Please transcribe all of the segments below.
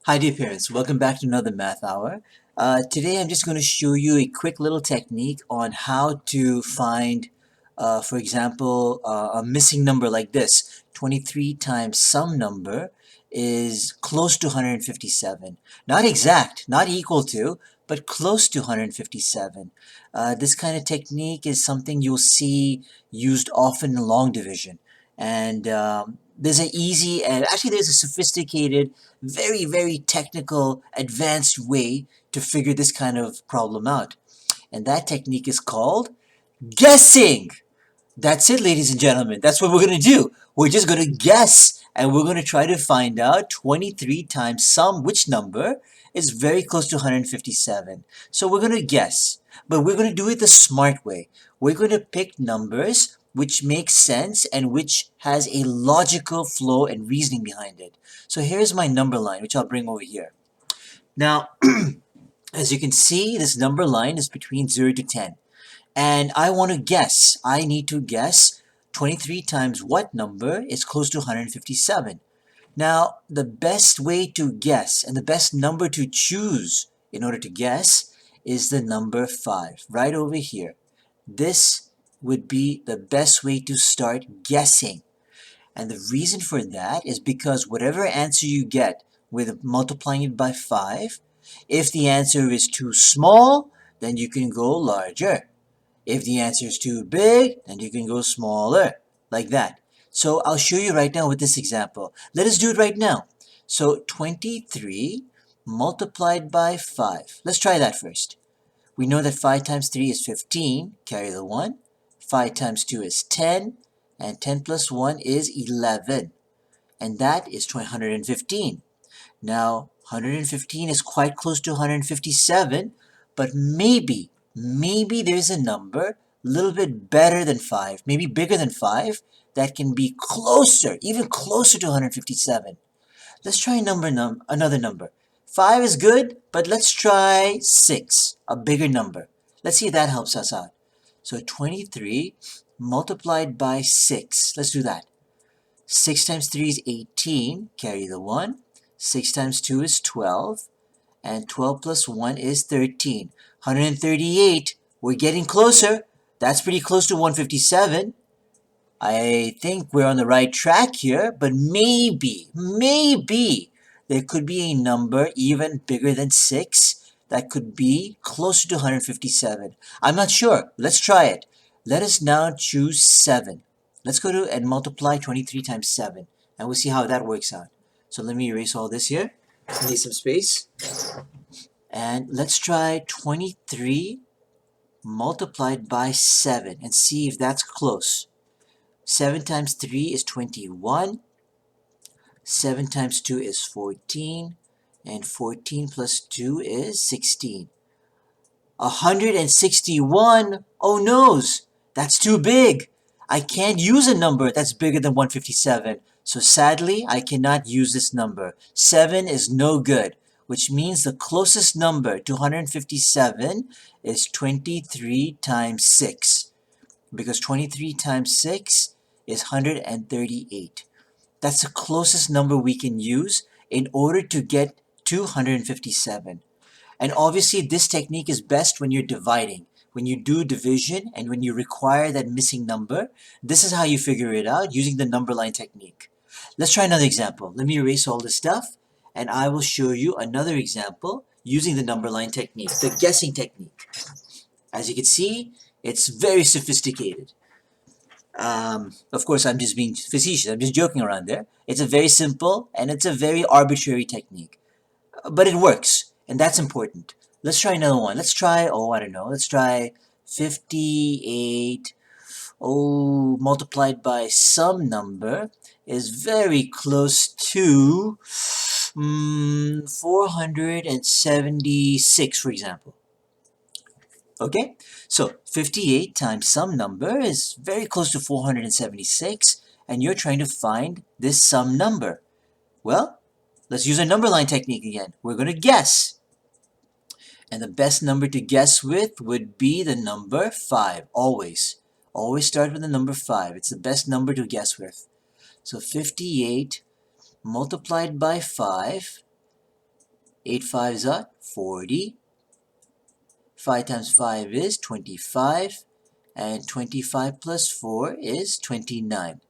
Hi dear parents, welcome back to another math hour. Today I'm just going to show you a quick little technique on how to find, for example, a missing number like this. 23 times some number is close to 157. Not exact, not equal to, but close to 157. This kind of technique is something you'll see used often in long division. And there's an easy and actually there's a sophisticated, very technical, advanced way to figure this kind of problem out. And that technique is called guessing. That's it, ladies and gentlemen. That's what we're going to do. We're just going to guess and we're going to try to find out 23 times some which number is very close to 157. So we're going to guess, but we're going to do it the smart way. We're going to pick numbers which make sense and which has a logical flow and reasoning behind it. So here's my number line, which I'll bring over here. Now, as you can see, this number line is between 0 to 10. And I want to guess. I need to guess 23 times what number is close to 157. Now, the best way to guess and the best number to choose in order to guess is the number 5, right over here. This would be the best way to start guessing. And the reason for that is because whatever answer you get with multiplying it by 5, if the answer is too small, then you can go larger. If the answer is too big, then you can go smaller, like that. So I'll show you right now with this example. Let us do it right now. So 23 multiplied by 5. Let's try that first. We know that 5 times 3 is 15, carry the 1. 5 times 2 is 10, and 10 plus 1 is 11. And that is 115. Now, 115 is quite close to 157, but maybe there's a number a little bit better than 5, maybe bigger than 5, that can be closer, even closer to 157. Let's try another number. 5 is good, but let's try 6, a bigger number. Let's see if that helps us out. So 23 multiplied by 6. Let's do that. 6 times 3 is 18, carry the 1. 6 times 2 is 12, and 12 plus 1 is 13. 138, we're getting closer. That's pretty close to 157. I think we're on the right track here, but maybe there could be a number even bigger than 6 that could be closer to 157. I'm not sure. Let's try it. Let us now choose 7. Let's go to and multiply 23 times 7, and we'll see how that works out. So let me erase all this here. I need some space. And let's try 23 multiplied by 7 and see if that's close. 7 times 3 is 21. 7 times 2 is 14. And 14 plus 2 is 16. 161. Oh noes, that's too big. I can't use a number that's bigger than 157. So sadly, I cannot use this number. 7 is no good, which means the closest number to 157 is 23 times 6. Because 23 times 6 is 138. That's the closest number we can use in order to get to 157. And obviously this technique is best when you're dividing. When you do division and when you require that missing number, this is how you figure it out using the number line technique. Let's try another example. Let me erase all this stuff and I will show you another example using the number line technique, the guessing technique. As you can see, it's very sophisticated. Of course, I'm just being facetious. I'm just joking around there. It's a very simple and it's a very arbitrary technique. But it works, and that's important. Let's try another one. Let's try, I don't know. Let's try 58, multiplied by some number is very close to 476, for example. Okay, so 58 times some number is very close to 476, and you're trying to find this some number. Well, let's use a number line technique again. We're going to guess. And the best number to guess with would be the number 5, always. Always start with the number 5. It's the best number to guess with. So 58 multiplied by 5 8 fives are 40. 5 times 5 is 25. And 25 plus 4 is 29.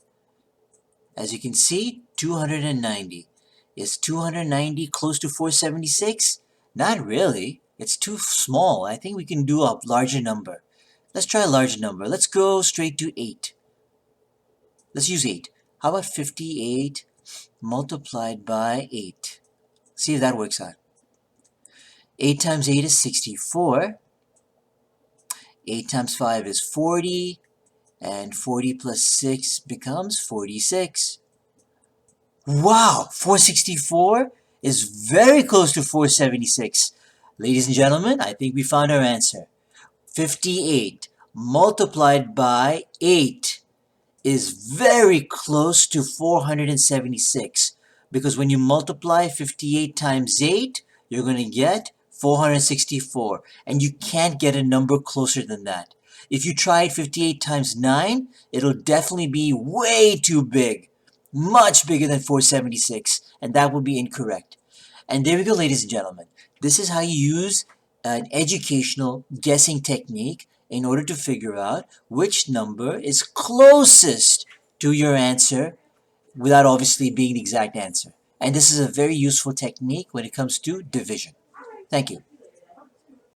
As you can see, 290. Is 290 close to 476? Not really. It's too small. I think we can do a larger number. Let's try a larger number. Let's go straight to 8. Let's use 8. How about 58 multiplied by 8? See if that works out. 8 times 8 is 64. 8 times 5 is 40. And 40 plus 6 becomes 46. Wow! 464 is very close to 476. Ladies and gentlemen, I think we found our answer. 58 multiplied by 8 is very close to 476. Because when you multiply 58 times 8, you're going to get 464. And you can't get a number closer than that. If you tried 58 times 9, it'll definitely be way too big. Much bigger than 476. And that would be incorrect. And there we go, ladies and gentlemen. This is how you use an educational guessing technique in order to figure out which number is closest to your answer without obviously being the exact answer. And this is a very useful technique when it comes to division. Thank you.